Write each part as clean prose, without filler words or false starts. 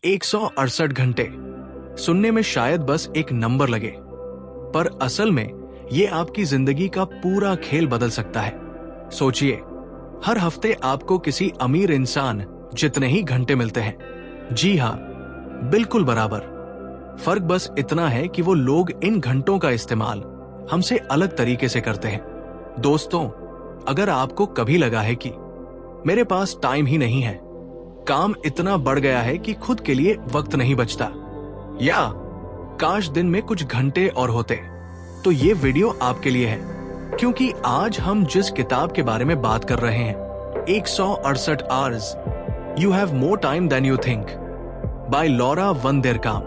168 घंटे सुनने में शायद बस एक नंबर लगे, पर असल में ये आपकी जिंदगी का पूरा खेल बदल सकता है। सोचिए, हर हफ्ते आपको किसी अमीर इंसान जितने ही घंटे मिलते हैं। जी हाँ, बिल्कुल बराबर। फर्क बस इतना है कि वो लोग इन घंटों का इस्तेमाल हमसे अलग तरीके से करते हैं। दोस्तों, अगर आपको कभी लगा है कि मेरे पास टाइम ही नहीं है, काम इतना बढ़ गया है कि खुद के लिए वक्त नहीं बचता, या काश दिन में कुछ घंटे और होते, तो ये वीडियो आपके लिए है। क्योंकि आज हम जिस किताब के बारे में बात कर रहे हैं, 168 hours you have more time than you think by Laura Vanderkam,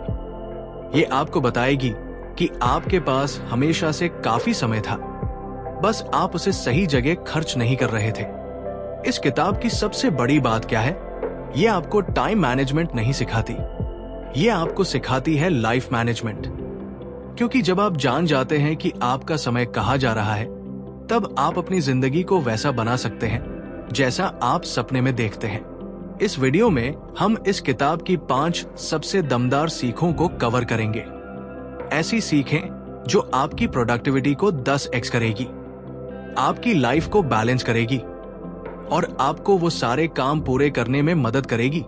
ये आपको बताएगी कि आपके पास हमेशा से काफी समय था, बस आप उसे सही जगह खर्च नहीं कर रहे थे। इस किताब की सबसे बड़ी बात क्या है? ये आपको टाइम मैनेजमेंट नहीं सिखाती, ये आपको सिखाती है लाइफ मैनेजमेंट। क्योंकि जब आप जान जाते हैं कि आपका समय कहाँ जा रहा है, तब आप अपनी जिंदगी को वैसा बना सकते हैं जैसा आप सपने में देखते हैं। इस वीडियो में हम इस किताब की 5 सबसे दमदार सीखों को कवर करेंगे। ऐसी सीखें जो आपकी प्रोडक्टिविटी को 10x करेगी, आपकी लाइफ को बैलेंस करेगी और आपको वो सारे काम पूरे करने में मदद करेगी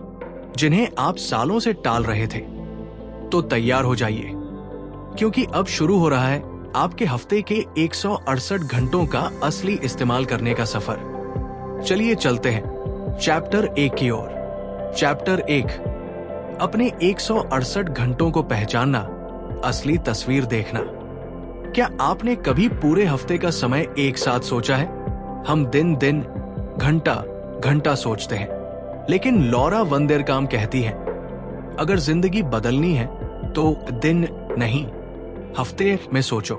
जिन्हें आप सालों से टाल रहे थे। तो तैयार हो जाइए, क्योंकि अब शुरू हो रहा है आपके हफ्ते के 168 घंटों का असली इस्तेमाल करने का सफर। चलिए चलते हैं चैप्टर 1 की ओर। चैप्टर 1, अपने 168 घंटों को पहचानना, असली तस्वीर देखना। क्या आपने कभी पूरे हफ्ते का समय एक साथ सोचा है? हम दिन दिन, घंटा घंटा सोचते हैं, लेकिन लॉरा वंदेरकाम कहती है, अगर जिंदगी बदलनी है तो दिन नहीं, हफ्ते में सोचो।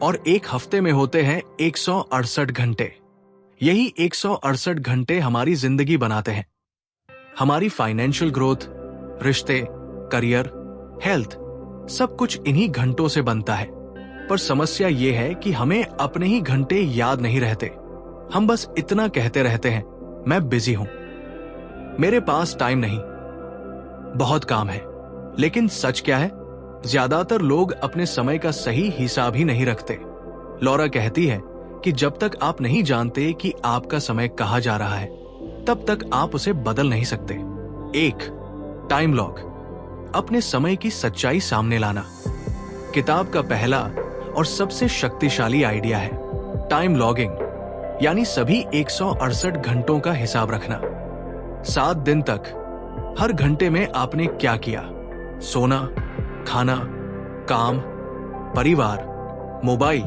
और एक हफ्ते में होते हैं 168 घंटे। यही 168 घंटे हमारी जिंदगी बनाते हैं। हमारी फाइनेंशियल ग्रोथ, रिश्ते, करियर, हेल्थ, सब कुछ इन्हीं घंटों से बनता है। पर समस्या ये है कि हमें अपने ही घंटे याद नहीं रहते। हम बस इतना कहते रहते हैं, मैं बिजी हूं, मेरे पास टाइम नहीं, बहुत काम है। लेकिन सच क्या है? ज्यादातर लोग अपने समय का सही हिसाब ही नहीं रखते। लॉरा कहती है कि जब तक आप नहीं जानते कि आपका समय कहाँ जा रहा है, तब तक आप उसे बदल नहीं सकते। 1. टाइम लॉग, अपने समय की सच्चाई सामने लाना। किताब का पहला और सबसे शक्तिशाली आइडिया है टाइम लॉगिंग, यानी सभी 168 घंटों का हिसाब रखना। 7 दिन तक हर घंटे में आपने क्या किया, सोना, खाना, काम, परिवार, मोबाइल,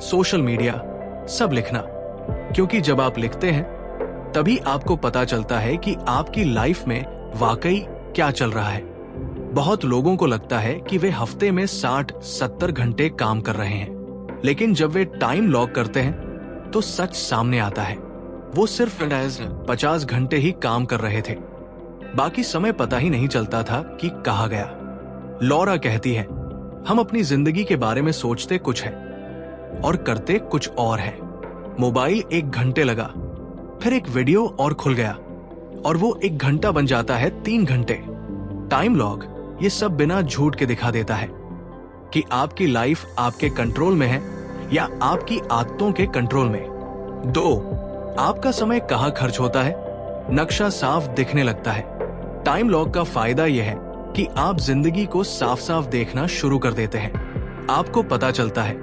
सोशल मीडिया, सब लिखना। क्योंकि जब आप लिखते हैं तभी आपको पता चलता है कि आपकी लाइफ में वाकई क्या चल रहा है। बहुत लोगों को लगता है कि वे हफ्ते में 60-70 घंटे काम कर रहे हैं, लेकिन जब वे टाइम लॉग करते हैं तो सच सामने आता है, वो सिर्फ 50 घंटे ही काम कर रहे थे। बाकी समय पता ही नहीं चलता था कि कहाँ गया। लॉरा कहती है, हम अपनी जिंदगी के बारे में सोचते कुछ है और करते कुछ और है। मोबाइल 1 घंटे लगा, फिर एक वीडियो और खुल गया और वो 1 घंटा बन जाता है 3 घंटे। टाइम लॉग ये सब बिना झूठ के दिखा देता है कि आपकी लाइफ आपके कंट्रोल में है या आपकी आदतों के कंट्रोल में। 2. आपका समय कहाँ खर्च होता है, नक्शा साफ दिखने लगता है। टाइम लॉग का फायदा यह है कि आप जिंदगी को साफ साफ देखना शुरू कर देते हैं। आपको पता चलता है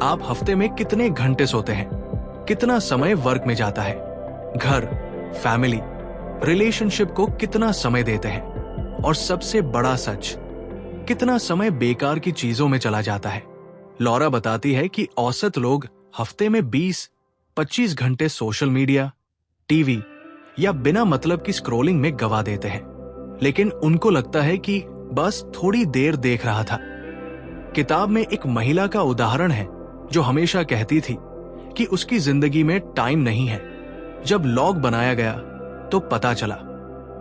आप हफ्ते में कितने घंटे सोते हैं, कितना समय वर्क में जाता है, घर, फैमिली, रिलेशनशिप को कितना समय देते हैं, और सबसे बड़ा सच, कितना समय बेकार की चीजों में चला जाता है। लॉरा बताती है कि औसत लोग हफ्ते में 20-25 घंटे सोशल मीडिया, टीवी या बिना मतलब की स्क्रॉलिंग में गवा देते हैं, लेकिन उनको लगता है कि बस थोड़ी देर देख रहा था। किताब में एक महिला का उदाहरण है जो हमेशा कहती थी कि उसकी जिंदगी में टाइम नहीं है। जब लॉग बनाया गया तो पता चला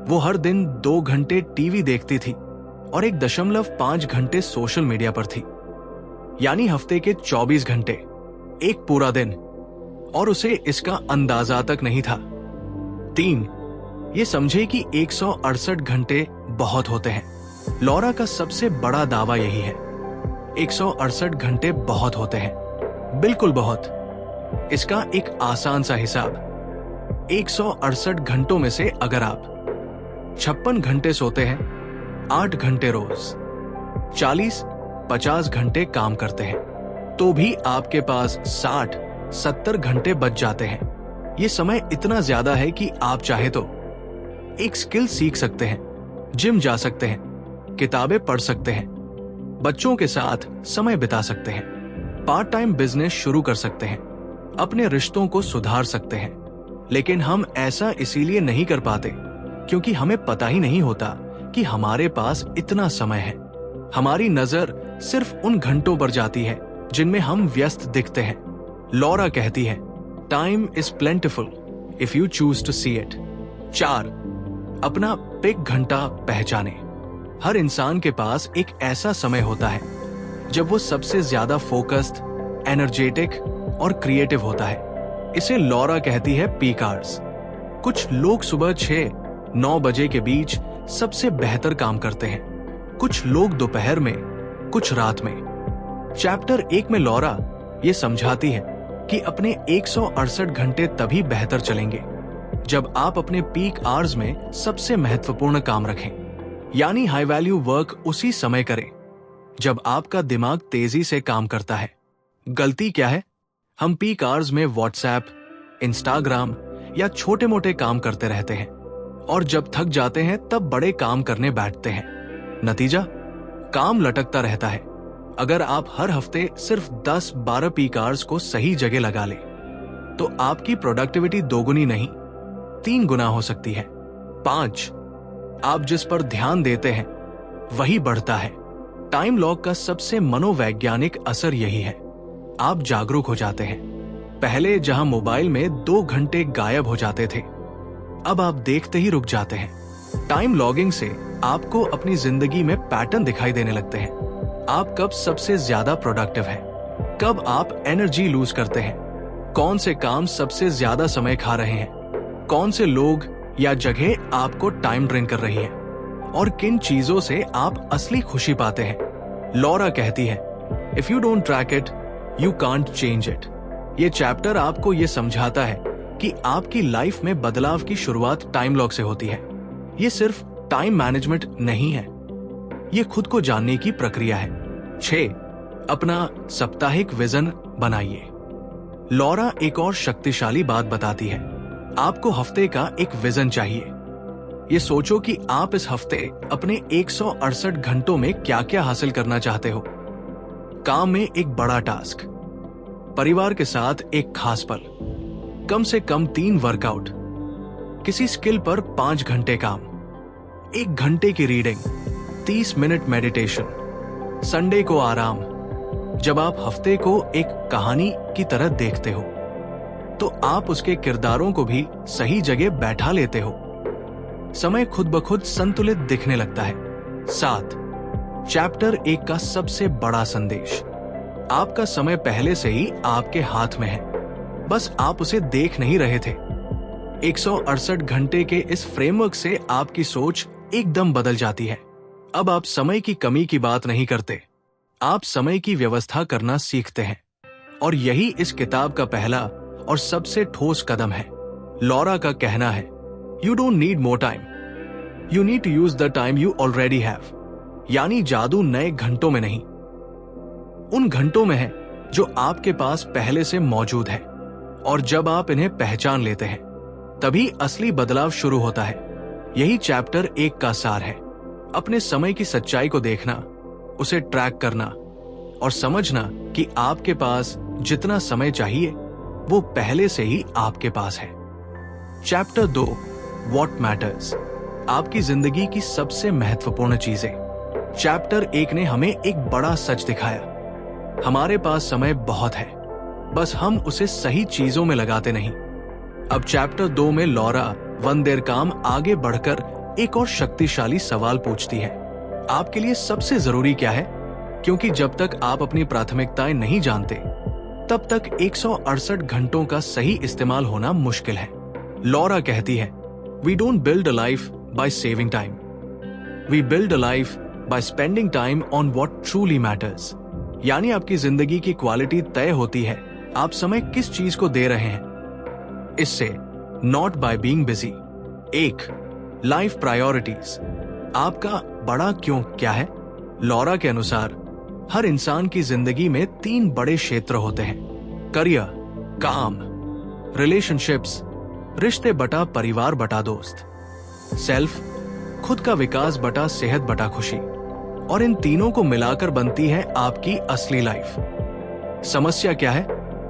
वो हर दिन 2 घंटे टीवी देखती थी और 1.5 घंटे सोशल मीडिया पर थी, यानी हफ्ते के 24 घंटे, एक पूरा दिन, और उसे इसका अंदाजा तक नहीं था। 3. ये समझे कि 168 घंटे बहुत होते हैं। लॉरा का सबसे बड़ा दावा यही है, 168 घंटे बहुत होते हैं, बिल्कुल बहुत। इसका एक आसान सा हिसाब, 168 घंटों में से अगर आप 56 घंटे सोते हैं, 8 घंटे रोज, 40-50 घंटे काम करते हैं, तो भी आपके पास 60-70 घंटे बच जाते हैं। ये समय इतना ज्यादा है कि आप चाहे तो एक स्किल सीख सकते हैं, जिम जा सकते हैं, किताबें पढ़ सकते हैं, बच्चों के साथ समय बिता सकते हैं, पार्ट टाइम बिजनेस शुरू कर सकते हैं, अपने रिश्तों को सुधार सकते हैं। लेकिन हम ऐसा इसीलिए नहीं कर पाते क्योंकि हमें पता ही नहीं होता कि हमारे पास इतना समय है। हमारी नजर सिर्फ उन घंटों पर जाती है जिनमें हम व्यस्त दिखते हैं। लॉरा कहती है, time is plentiful if you choose to see it. 4, अपना पिक घंटा पहचाने। हर इंसान के पास एक ऐसा समय होता है जब वो सबसे ज्यादा फोकस्ड, एनर्जेटिक और क्रिएटिव होता है। इसे लॉरा कहती है पीक आवर्स। कुछ लोग सुबह 6-9 बजे के बीच सबसे बेहतर काम करते हैं, कुछ लोग दोपहर में, कुछ रात में। चैप्टर 1 में लॉरा ये समझाती है कि अपने 168 घंटे तभी बेहतर चलेंगे जब आप अपने पीक आवर्स में सबसे महत्वपूर्ण काम रखें, यानी हाई वैल्यू वर्क उसी समय करें जब आपका दिमाग तेजी से काम करता है। गलती क्या है? हम पीक आवर्स में व्हाट्सएप, इंस्टाग्राम या छोटे मोटे काम करते रहते हैं और जब थक जाते हैं तब बड़े काम करने बैठते हैं। नतीजा, काम लटकता रहता है। अगर आप हर हफ्ते सिर्फ 10-12 पीक आवर्स को सही जगह लगा लें तो आपकी प्रोडक्टिविटी 2 गुनी नहीं 3 गुना हो सकती है। 5, आप जिस पर ध्यान देते हैं वही बढ़ता है। टाइम लॉक का सबसे मनोवैज्ञानिक असर यही है, आप जागरूक हो जाते हैं। पहले जहां मोबाइल में 2 घंटे गायब हो जाते थे, अब आप देखते ही रुक जाते हैं। टाइम लॉगिंग से आपको अपनी जिंदगी में पैटर्न दिखाई देने लगते हैं। आप कब सबसे ज्यादा प्रोडक्टिव हैं, कब आप एनर्जी लूज करते हैं, कौन से काम सबसे ज्यादा समय खा रहे हैं, कौन से लोग या जगह आपको टाइम ड्रेन कर रही है और किन चीजों से आप असली खुशी पाते हैं। लॉरा कहती है, if you don't track it you can't change it. ये चैप्टर आपको ये समझाता है कि आपकी लाइफ में बदलाव की शुरुआत टाइम लॉक से होती है। ये सिर्फ टाइम मैनेजमेंट नहीं है, ये खुद को जानने की प्रक्रिया है। 6, अपना साप्ताहिक विजन बनाइए। लॉरा एक और शक्तिशाली बात बताती है, आपको हफ्ते का एक विजन चाहिए। ये सोचो कि आप इस हफ्ते अपने 168 घंटों में क्या क्या हासिल करना चाहते हो। काम में एक बड़ा टास्क, परिवार के साथ एक खास पल, कम से कम 3 वर्कआउट, किसी स्किल पर 5 घंटे काम, 1 घंटे की रीडिंग, 30 मिनट मेडिटेशन, संडे को आराम। जब आप हफ्ते को एक कहानी की तरह देखते हो तो आप उसके किरदारों को भी सही जगह बैठा लेते हो। समय खुद ब खुद संतुलित दिखने लगता है। 7, चैप्टर 1 का सबसे बड़ा संदेश, आपका समय पहले से ही आपके हाथ में है, बस आप उसे देख नहीं रहे थे। 168 घंटे के इस फ्रेमवर्क से आपकी सोच एकदम बदल जाती है। अब आप समय की कमी की बात नहीं करते, आप समय की व्यवस्था करना सीखते हैं और यही इस किताब का पहला और सबसे ठोस कदम है। लॉरा का कहना है, you don't need more time, you need to use the time you already have. यानी जादू नए घंटों में नहीं, उन घंटों में है जो आपके पास पहले से मौजूद है। और जब आप इन्हें पहचान लेते हैं तभी असली बदलाव शुरू होता है। यही चैप्टर 1 का सार है, अपने समय की सच्चाई को देखना, उसे ट्रैक करना और समझना कि आपके पास जितना समय चाहिए वो पहले से ही आपके पास है। चैप्टर 2, व्हाट मैटर्स, आपकी जिंदगी की सबसे महत्वपूर्ण चीजें। चैप्टर 1 ने हमें एक बड़ा सच दिखाया, हमारे पास समय बहुत है, बस हम उसे सही चीजों में लगाते नहीं। अब चैप्टर 2 में लॉरा वन देर काम आगे बढ़कर एक और शक्तिशाली सवाल पूछती है, आपके लिए सबसे जरूरी क्या है? क्योंकि जब तक आप अपनी प्राथमिकताएं नहीं जानते तब तक 168 घंटों का सही इस्तेमाल होना मुश्किल है। लॉरा कहती है, we don't build a life by saving time, we build a life by spending time on what truly matters. यानी आपकी जिंदगी की क्वालिटी तय होती है आप समय किस चीज को दे रहे हैं इससे, not by being busy. 1. Life priorities. आपका बड़ा क्यों क्या है? लॉरा के अनुसार हर इंसान की जिंदगी में 3 बड़े क्षेत्र होते हैं: करियर, काम, रिलेशनशिप्स, रिश्ते बटा परिवार बटा दोस्त, सेल्फ, खुद का विकास बटा सेहत बटा खुशी। और इन तीनों को मिलाकर बनती है आपकी असली लाइफ। समस्या क्या है?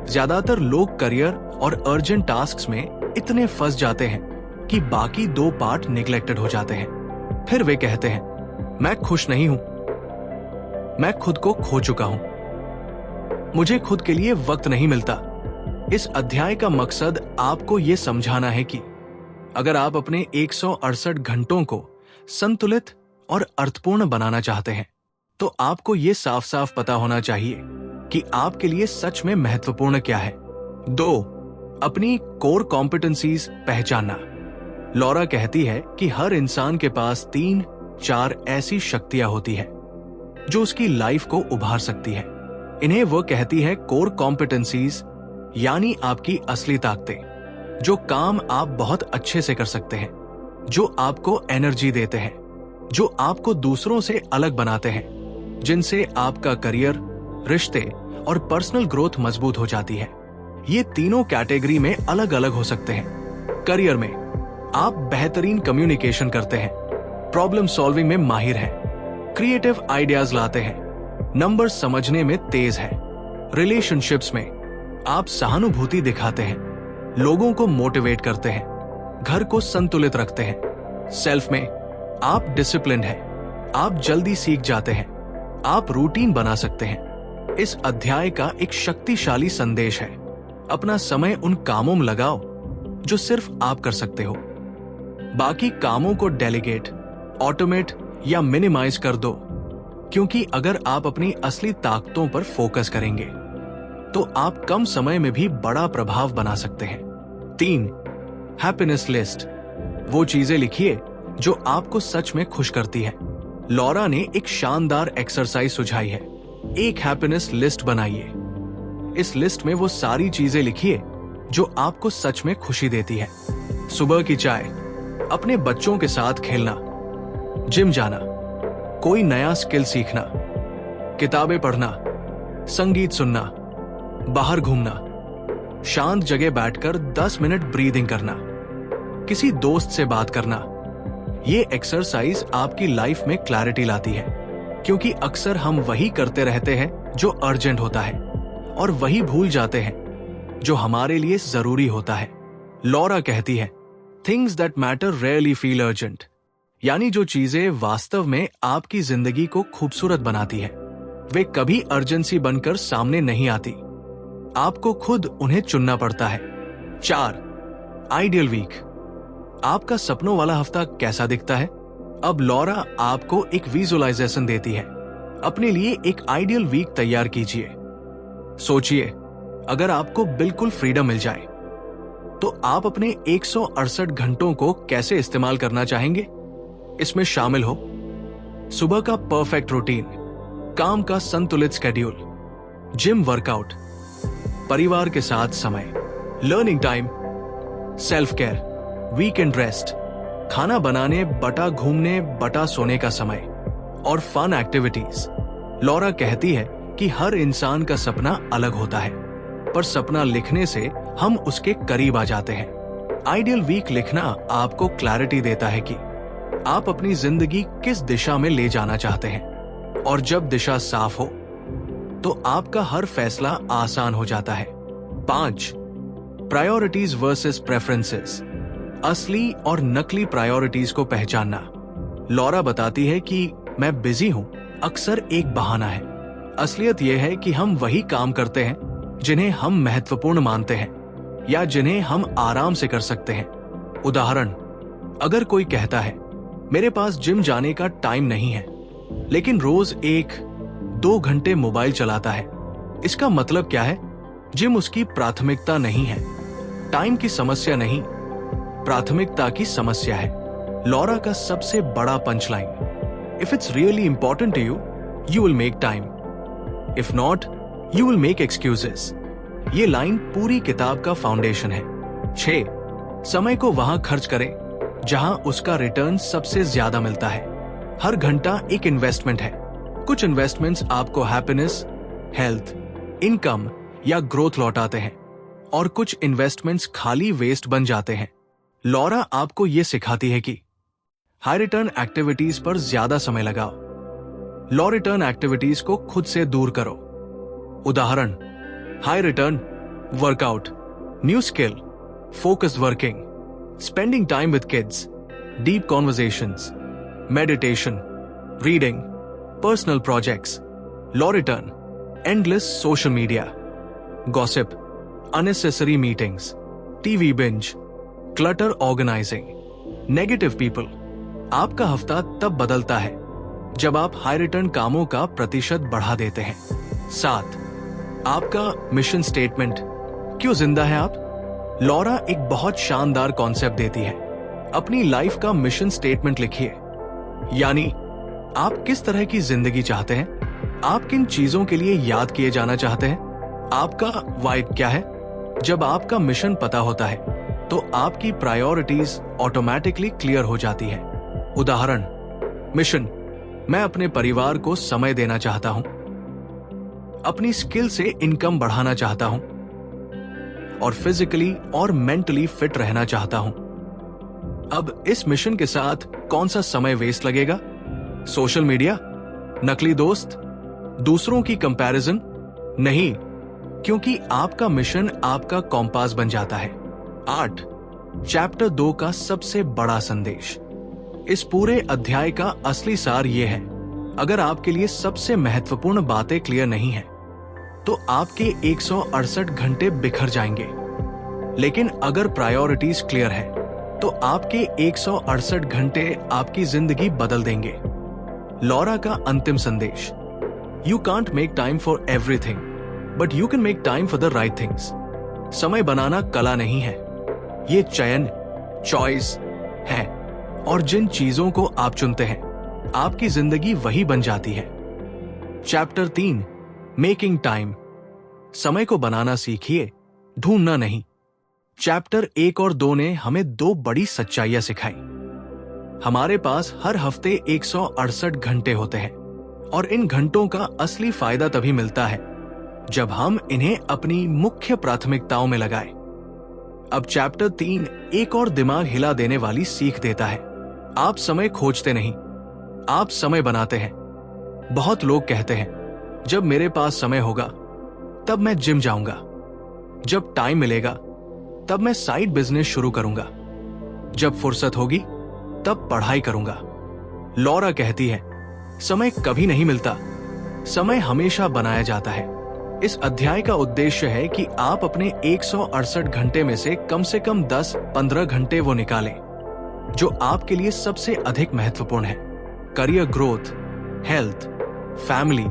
ज्यादातर लोग करियर और अर्जेंट टास्क्स में इतने फंस जाते हैं कि बाकी 2 पार्ट निग्लेक्टेड हो जाते हैं। फिर वे कहते हैं, मैं खुश नहीं हूं, मैं खुद को खो चुका हूं, मुझे खुद के लिए वक्त नहीं मिलता। इस अध्याय का मकसद आपको यह समझाना है कि अगर आप अपने 168 घंटों को संतुलित और अर्थपूर्ण बनाना चाहते हैं तो आपको यह साफ साफ पता होना चाहिए कि आपके लिए सच में महत्वपूर्ण क्या है। 2. अपनी कोर कॉम्पिटेंसीज पहचानना। लॉरा कहती है कि हर इंसान के पास 3-4 ऐसी शक्तियां होती है जो उसकी लाइफ को उभार सकती है। इन्हें वो कहती है कोर कॉम्पिटेंसीज, यानी आपकी असली ताकतें, जो काम आप बहुत अच्छे से कर सकते हैं, जो आपको एनर्जी देते हैं, जो आपको दूसरों से अलग बनाते हैं, जिनसे आपका करियर, रिश्ते और पर्सनल ग्रोथ मजबूत हो जाती है। ये तीनों कैटेगरी में अलग अलग हो सकते हैं। करियर में आप बेहतरीन कम्युनिकेशन करते हैं, प्रॉब्लम सॉल्विंग में माहिर हैं, क्रिएटिव आइडियाज लाते हैं, नंबर समझने में तेज हैं। रिलेशनशिप्स में आप सहानुभूति दिखाते हैं, लोगों को मोटिवेट करते हैं, घर को संतुलित रखते हैं। सेल्फ में आप डिसिप्लिन्ड हैं, आप जल्दी सीख जाते हैं, आप रूटीन बना सकते हैं। इस अध्याय का एक शक्तिशाली संदेश है, अपना समय उन कामों में लगाओ जो सिर्फ आप कर सकते हो। बाकी कामों को डेलीगेट, ऑटोमेट या मिनिमाइज कर दो, क्योंकि अगर आप अपनी असली ताकतों पर फोकस करेंगे तो आप कम समय में भी बड़ा प्रभाव बना सकते हैं। 3. Happiness list. वो चीजें लिखिए जो आपको सच में खुश करती है। लॉरा ने एक शानदार एक्सरसाइज सुझाई है। एक हैप्पीनेस लिस्ट बनाइए। इस लिस्ट में वो सारी चीजें लिखिए जो आपको सच में खुशी देती है। सुबह की चाय, अपने बच्चों के साथ खेलना, जिम जाना, कोई नया स्किल सीखना, किताबें पढ़ना, संगीत सुनना, बाहर घूमना, शांत जगह बैठकर 10 मिनट ब्रीदिंग करना, किसी दोस्त से बात करना। ये एक्सरसाइज आपकी लाइफ में क्लैरिटी लाती है, क्योंकि अक्सर हम वही करते रहते हैं जो अर्जेंट होता है और वही भूल जाते हैं जो हमारे लिए जरूरी होता है। लॉरा कहती है, things that matter rarely feel urgent, यानी जो चीजें वास्तव में आपकी जिंदगी को खूबसूरत बनाती है वे कभी अर्जेंसी बनकर सामने नहीं आती, आपको खुद उन्हें चुनना पड़ता है। 4. Ideal week. आपका सपनों वाला हफ्ता कैसा दिखता है? अब लॉरा आपको एक विजुअलाइजेशन देती है। अपने लिए एक आइडियल वीक तैयार कीजिए। सोचिए, अगर आपको बिल्कुल फ्रीडम मिल जाए तो आप अपने 168 घंटों को कैसे इस्तेमाल करना चाहेंगे? इसमें शामिल हो सुबह का परफेक्ट रूटीन, काम का संतुलित शेड्यूल, जिम वर्कआउट, परिवार के साथ समय, learning time, self care, weekend rest, खाना बनाने बटा घूमने बटा सोने का समय और फन एक्टिविटीज। लॉरा कहती है कि हर इंसान का सपना अलग होता है, पर सपना लिखने से हम उसके करीब आ जाते हैं। आइडियल वीक लिखना आपको क्लैरिटी देता है कि आप अपनी जिंदगी किस दिशा में ले जाना चाहते हैं, और जब दिशा साफ हो तो आपका हर फैसला आसान हो जाता है। 5. Priorities versus preferences. असली और नकली प्रायोरिटीज को पहचानना। लॉरा बताती है कि मैं बिजी हूं अक्सर एक बहाना है। असलियत यह है कि हम वही काम करते हैं जिन्हें हम महत्वपूर्ण मानते हैं या जिन्हें हम आराम से कर सकते हैं। उदाहरण, अगर कोई कहता है मेरे पास जिम जाने का टाइम नहीं है, लेकिन रोज 1-2 घंटे मोबाइल चलाता है, इसका मतलब क्या है? जिम उसकी प्राथमिकता नहीं है। टाइम की समस्या नहीं, प्राथमिकता की समस्या है। लॉरा का सबसे बड़ा punchline, If it's really important to you, you will make time. If not, you will make excuses. ये लाइन पूरी किताब का फाउंडेशन है। 6. समय को वहां खर्च करें जहां उसका रिटर्न सबसे ज्यादा मिलता है। हर घंटा एक इन्वेस्टमेंट है। कुछ इन्वेस्टमेंट्स आपको हैप्पीनेस, हेल्थ, इनकम या ग्रोथ लौटाते हैं और कुछ इन्वेस्टमेंट्स खाली वेस्ट बन जाते हैं। लॉरा आपको यह सिखाती है कि हाई रिटर्न एक्टिविटीज पर ज्यादा समय लगाओ, लो रिटर्न एक्टिविटीज को खुद से दूर करो। उदाहरण: high return workout, new skill, focused working, spending time with kids, deep conversations, meditation, reading, personal projects. Low return endless social media, gossip, unnecessary meetings, TV binge, clutter organizing, negative people। आपका हफ्ता तब बदलता है जब आप high return कामों का प्रतिशत बढ़ा देते हैं। 7. आपका मिशन स्टेटमेंट। क्यों जिंदा है आप? लॉरा एक बहुत शानदार कॉन्सेप्ट देती है। अपनी लाइफ का मिशन स्टेटमेंट लिखिए, यानी आप किस तरह की जिंदगी चाहते हैं, आप किन चीजों के लिए याद किए जाना चाहते हैं, आपका वाई क्या है। जब आपका मिशन पता होता है तो आपकी प्रायोरिटीज ऑटोमेटिकली क्लियर हो जाती है। उदाहरण: मिशन, मैं अपने परिवार को समय देना चाहता हूं, अपनी स्किल से इनकम बढ़ाना चाहता हूं और फिजिकली और मेंटली फिट रहना चाहता हूं। अब इस मिशन के साथ कौन सा समय वेस्ट लगेगा? सोशल मीडिया, नकली दोस्त, दूसरों की कंपैरिजन? नहीं, क्योंकि आपका मिशन आपका कॉम्पास बन जाता है। 8. चैप्टर 2 का सबसे बड़ा संदेश। इस पूरे अध्याय का असली सार यह है: अगर आपके लिए सबसे महत्वपूर्ण बातें क्लियर नहीं है तो आपके 168 घंटे बिखर जाएंगे, लेकिन अगर प्रायोरिटीज क्लियर है तो आपके 168 घंटे आपकी जिंदगी बदल देंगे। लॉरा का अंतिम संदेश: you can't make time for everything, but you can make time for the right things. समय बनाना कला नहीं है, ये चयन, चॉइस है, और जिन चीजों को आप चुनते हैं आपकी जिंदगी वही बन जाती है। Chapter 3, making time. समय को बनाना सीखिए, ढूंढना नहीं। चैप्टर 1 और 2 ने हमें 2 बड़ी सच्चाइयां सिखाई। हमारे पास हर हफ्ते 168 घंटे होते हैं और इन घंटों का असली फायदा तभी मिलता है जब हम इन्हें अपनी मुख्य प्राथमिकताओं में लगाएं। अब चैप्टर 3 एक और दिमाग हिला देने वाली सीख देता है। आप समय खोजते नहीं, आप समय बनाते हैं। बहुत लोग कहते हैं, जब मेरे पास समय होगा तब मैं जिम जाऊंगा, जब टाइम मिलेगा तब मैं साइड बिजनेस शुरू करूंगा, जब फुर्सत होगी तब पढ़ाई करूंगा। लॉरा कहती है, समय कभी नहीं मिलता, समय हमेशा बनाया जाता है। इस अध्याय का उद्देश्य है कि आप अपने 168 घंटे में से कम 10-15 घंटे वो निकालें जो आपके लिए सबसे अधिक महत्वपूर्ण है। Career growth, health, family,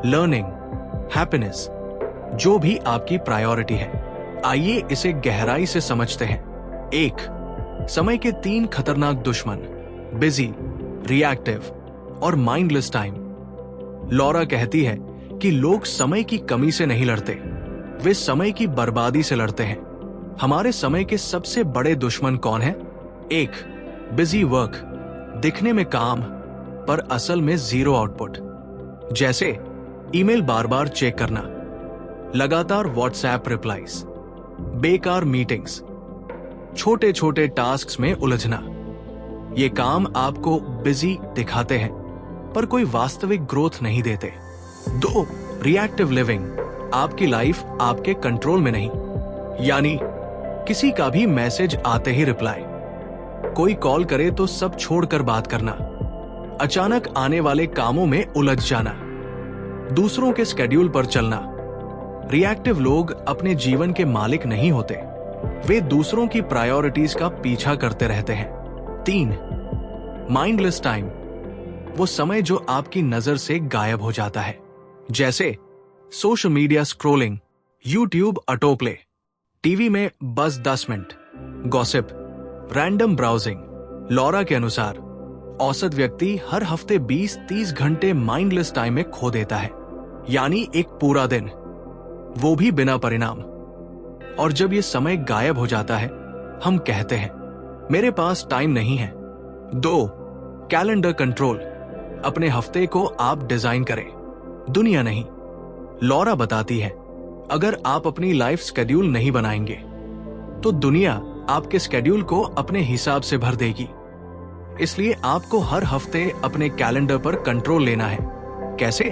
learning, happiness, जो भी आपकी प्रायोरिटी है। आइए इसे गहराई से समझते हैं। 1. समय के 3 खतरनाक दुश्मन: बिजी, रिएक्टिव और माइंडलेस टाइम। लॉरा कहती है कि लोग समय की कमी से नहीं लड़ते, वे समय की बर्बादी से लड़ते हैं। हमारे समय के सबसे बड़े दुश्मन कौन हैं? 1. बिजी वर्क, दिखने में काम पर असल में जीरो आउटपुट। जैसे ईमेल बार बार चेक करना, लगातार व्हाट्सएप रिप्लाईज, बेकार मीटिंग्स, छोटे छोटे टास्क्स में उलझना। ये काम आपको बिजी दिखाते हैं पर कोई वास्तविक ग्रोथ नहीं देते। 2. रिएक्टिव लिविंग, आपकी लाइफ आपके कंट्रोल में नहीं, यानी किसी का भी मैसेज आते ही रिप्लाई, कोई कॉल करे तो सब छोड़कर बात करना, अचानक आने वाले कामों में उलझ जाना, दूसरों के स्केड्यूल पर चलना। रिएक्टिव लोग अपने जीवन के मालिक नहीं होते, वे दूसरों की प्रायोरिटीज का पीछा करते रहते हैं। 3. माइंडलेस टाइम, वो समय जो आपकी नजर से गायब हो जाता है, जैसे social media scrolling, YouTube autoplay, TV में बस 10 minute, gossip, random browsing. Laura के अनुसार औसत व्यक्ति हर हफ्ते 20-30 घंटे माइंडलेस टाइम में खो देता है, यानी एक पूरा दिन, वो भी बिना परिणाम। और जब ये समय गायब हो जाता है, हम कहते हैं मेरे पास टाइम नहीं है। 2. Calendar control. अपने हफ्ते को आप डिजाइन करें, दुनिया नहीं। लॉरा बताती है, अगर आप अपनी लाइफ शेड्यूल नहीं बनाएंगे तो दुनिया आपके शेड्यूल को अपने हिसाब से भर देगी। इसलिए आपको हर हफ्ते अपने कैलेंडर पर कंट्रोल लेना है। कैसे?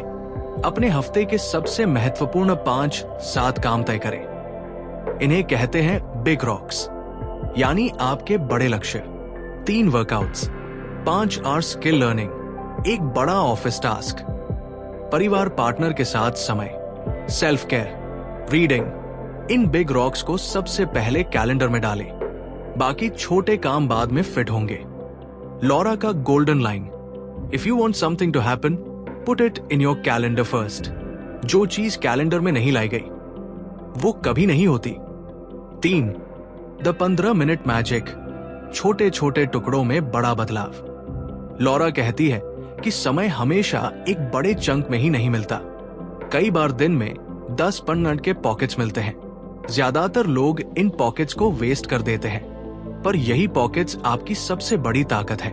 अपने हफ्ते के सबसे महत्वपूर्ण 5-7 काम तय करें। इन्हें कहते हैं बिग रॉक्स, यानी आपके बड़े लक्ष्य। 3 वर्कआउट्स, 5 आवर्स स्किल लर्निंग, एक बड़ा ऑफिस टास्क, परिवार पार्टनर के साथ समय, self care, reading. In big rocks को सबसे पहले कैलेंडर में डालें, बाकी छोटे काम बाद में फिट होंगे। लॉरा का golden line, if you want something to happen, put it in your calendar first. जो चीज कैलेंडर में नहीं लाई गई वो कभी नहीं होती। 3. The 15 minute magic. छोटे छोटे टुकड़ों में बड़ा बदलाव। लॉरा कहती है कि समय हमेशा एक बड़े चंक में ही नहीं मिलता। कई बार दिन में 10 मिनट के पॉकेट्स मिलते हैं। ज्यादातर लोग इन पॉकेट्स को वेस्ट कर देते हैं, पर यही पॉकेट्स आपकी सबसे बड़ी ताकत है।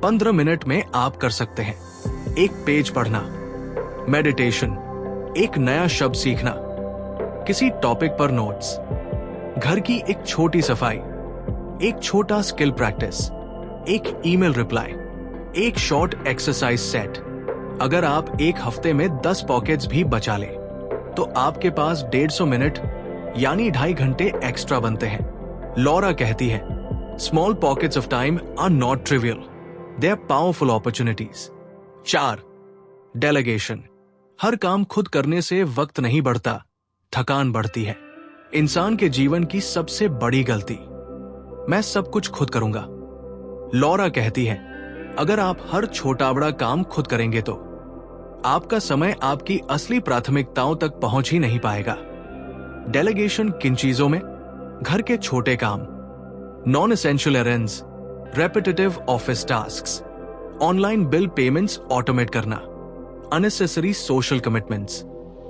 15 मिनट में आप कर सकते हैं एक पेज पढ़ना, मेडिटेशन, एक नया शब्द सीखना, किसी टॉपिक पर नोट्स, घर की एक छोटी सफाई, एक छोटा स्किल प्रैक्टिस, एक ईमेल रिप्लाई, एक शॉर्ट एक्सरसाइज सेट। अगर आप एक हफ्ते में 10 पॉकेट्स भी बचा लें तो आपके पास 150 मिनट यानी 2.5 घंटे एक्स्ट्रा बनते हैं। लॉरा कहती है, small pockets of time are not trivial, they are powerful opportunities. 4. Delegation. हर काम खुद करने से वक्त नहीं बढ़ता, थकान बढ़ती है। इंसान के जीवन की सबसे बड़ी गलती, मैं सब कुछ खुद करूंगा। लॉरा कहती है, अगर आप हर छोटा बड़ा काम खुद करेंगे तो आपका समय आपकी असली प्राथमिकताओं तक पहुंच ही नहीं पाएगा। डेलीगेशन किन चीजों में? घर के छोटे काम, non essential errands, repetitive office tasks, online bill payments automate करना, अननेसेसरी सोशल कमिटमेंट्स,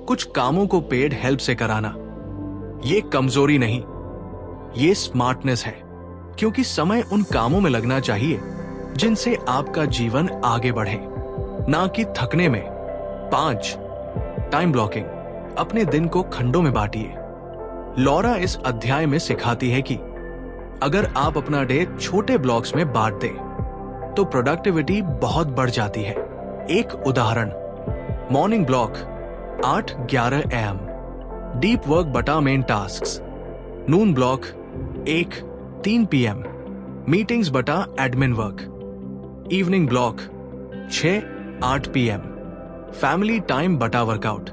कुछ कामों को पेड हेल्प से कराना। ये कमजोरी नहीं, ये स्मार्टनेस है, क्योंकि समय उन कामों में लगना चाहिए जिनसे आपका जीवन आगे बढ़े, ना कि थकने में। 5. Time blocking. अपने दिन को खंडों में बांटिए। लॉरा इस अध्याय में सिखाती है कि अगर आप अपना डे छोटे ब्लॉक्स में बांट दें तो प्रोडक्टिविटी बहुत बढ़ जाती है। एक उदाहरण, morning block 8-11 AM, deep work बटा main tasks. Noon block 1-3 PM, meetings बटा admin work. Evening block 6-8 PM, family time बटा workout.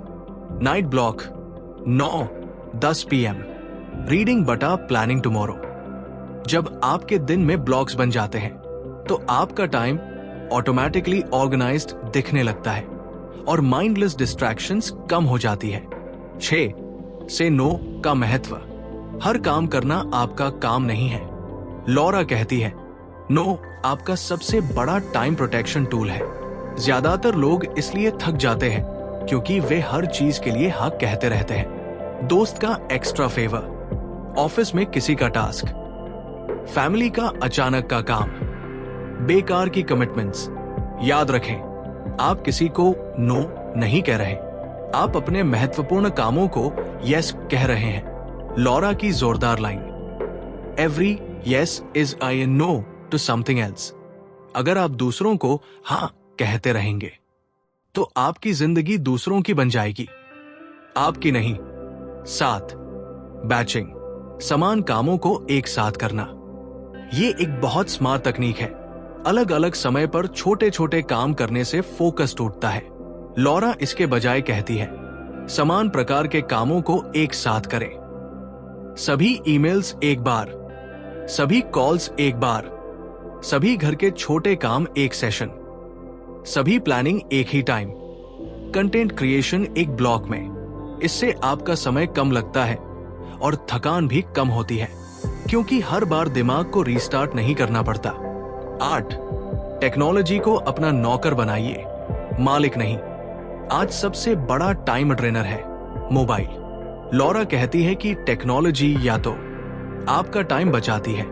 Night block 9-10 PM, reading बटा प्लानिंग टुमारो। जब आपके दिन में ब्लॉक्स बन जाते हैं तो आपका टाइम ऑटोमेटिकली ऑर्गेनाइज्ड दिखने लगता है और माइंडलेस डिस्ट्रैक्शंस कम हो जाती है। 6. से नो का महत्व। हर काम करना आपका काम नहीं है। लॉरा कहती है, नो आपका सबसे बड़ा टाइम प्रोटेक्शन टूल है। ज्यादातर लोग इसलिए थक जाते हैं क्योंकि वे हर चीज के लिए हाँ कहते रहते हैं। दोस्त का एक्स्ट्रा फेवर, ऑफिस में किसी का टास्क, फैमिली का अचानक का काम, बेकार की कमिटमेंट्स। याद रखें, आप किसी को नो नहीं कह रहे, आप अपने महत्वपूर्ण कामों को यस कह रहे हैं। लॉरा की जोरदार line, every yes is I no to something else. अगर आप दूसरों को हाँ कहते रहेंगे तो आपकी जिंदगी दूसरों की बन जाएगी, आपकी नहीं। 7. बैचिंग। समान कामों को एक साथ करना। ये एक बहुत स्मार्ट तकनीक है। अलग अलग समय पर छोटे छोटे काम करने से फोकस टूटता है। लॉरा इसके बजाय कहती है, समान प्रकार के कामों को एक साथ करें। सभी ईमेल्स एक बार, सभी कॉल्स एक बार, सभी घर के छोटे काम एक सेशन, सभी प्लानिंग एक ही टाइम, कंटेंट क्रिएशन एक ब्लॉक में। इससे आपका समय कम लगता है और थकान भी कम होती है, क्योंकि हर बार दिमाग को रीस्टार्ट नहीं करना पड़ता। 8. टेक्नोलॉजी को अपना नौकर बनाइए, मालिक नहीं। आज सबसे बड़ा टाइम ट्रेनर है मोबाइल। लॉरा कहती है कि टेक्नोलॉजी या तो आपका टाइम बचाती है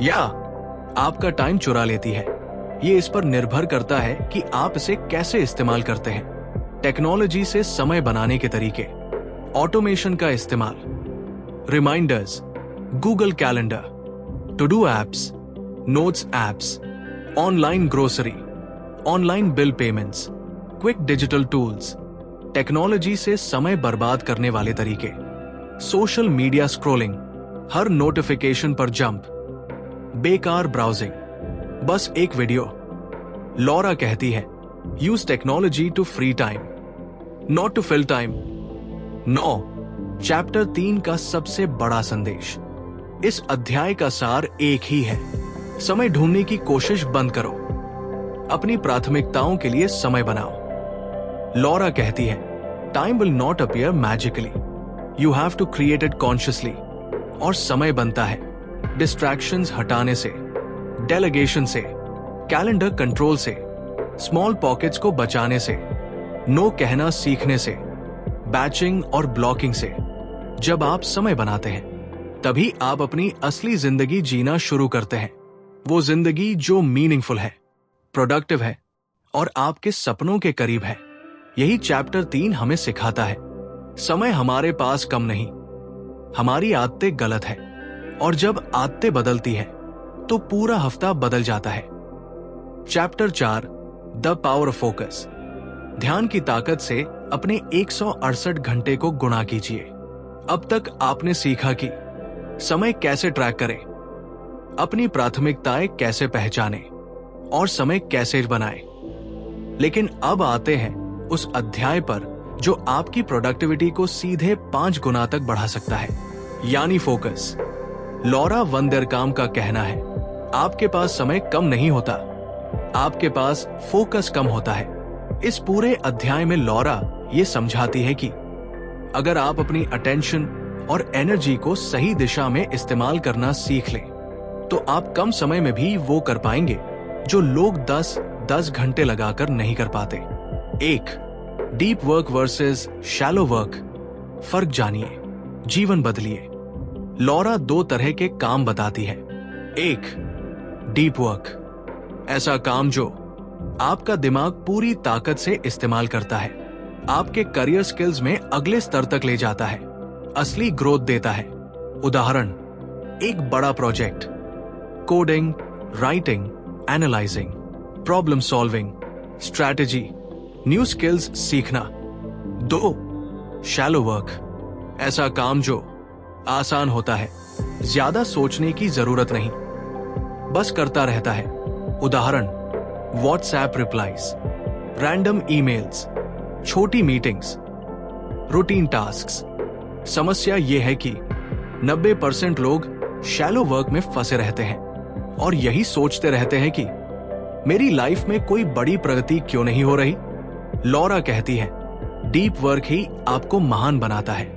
या आपका टाइम चुरा लेती है। ये इस पर निर्भर करता है कि आप इसे कैसे इस्तेमाल करते हैं। टेक्नोलॉजी से समय बनाने के तरीके, ऑटोमेशन का इस्तेमाल, reminders, Google calendar, to do apps, notes apps, online grocery, online bill payments, quick digital tools, technology से समय बर्बाद करने वाले तरीके, सोशल मीडिया स्क्रॉलिंग, हर नोटिफिकेशन पर जंप, बेकार ब्राउजिंग, बस एक वीडियो। लॉरा कहती है, use technology to free time, not to fill time. 9 chapter 3 का सबसे बड़ा संदेश। इस अध्याय का सार एक ही है, समय ढूंढने की कोशिश बंद करो, अपनी प्राथमिकताओं के लिए समय बनाओ। लॉरा कहती है, time will not appear magically, you have to create it consciously. और समय बनता है डिस्ट्रैक्शंस हटाने से, डेलीगेशन से, कैलेंडर कंट्रोल से, स्मॉल पॉकेट्स को बचाने से, नो कहना सीखने से, बैचिंग और ब्लॉकिंग से। जब आप समय बनाते हैं तभी आप अपनी असली जिंदगी जीना शुरू करते हैं, वो जिंदगी जो मीनिंगफुल है, प्रोडक्टिव है और आपके सपनों के करीब है। यही चैप्टर 3 हमें सिखाता है, समय हमारे पास कम नहीं, हमारी आदतें गलत है और जब आदतें बदलती है तो पूरा हफ्ता बदल जाता है। Chapter 4 the power of focus. ध्यान की ताकत से अपने 168 घंटे को गुणा कीजिए। अब तक आपने सीखा कि समय कैसे ट्रैक करें, अपनी प्राथमिकताएं कैसे पहचानें और समय कैसे बनाएं। लेकिन अब आते हैं उस अध्याय पर जो आपकी प्रोडक्टिविटी को सीधे 5 गुना तक बढ़ा सकता है, यानी फोकस। लॉरा वंदेरकाम का कहना है, आपके पास समय कम नहीं होता, आपके पास फोकस कम होता है। इस पूरे अध्याय में लॉरा ये समझाती है कि अगर आप अपनी अटेंशन और एनर्जी को सही दिशा में इस्तेमाल करना सीख लें तो आप कम समय में भी वो कर पाएंगे जो लोग 10 घंटे लगाकर नहीं कर पाते। 1 deep work versus shallow work, फर्क जानिए, जीवन बदलिए। लॉरा 2 तरह के काम बताती है। 1 डीप वर्क, ऐसा काम जो आपका दिमाग पूरी ताकत से इस्तेमाल करता है, आपके करियर स्किल्स में अगले स्तर तक ले जाता है, असली ग्रोथ देता है। उदाहरण, एक बड़ा project, coding, writing, analysing, problem solving, strategy, new skills सीखना। 2 शैलो वर्क, ऐसा काम जो आसान होता है, ज्यादा सोचने की जरूरत नहीं, बस करता रहता है। उदाहरण, व्हाट्सएप रिप्लाईज, रैंडम ईमेल्स, छोटी मीटिंग्स, रूटीन टास्क्स। समस्या यह है कि 90% लोग शैलो वर्क में फंसे रहते हैं और यही सोचते रहते हैं कि मेरी लाइफ में कोई बड़ी प्रगति क्यों नहीं हो रही। लॉरा कहती है, डीप वर्क ही आपको महान बनाता है,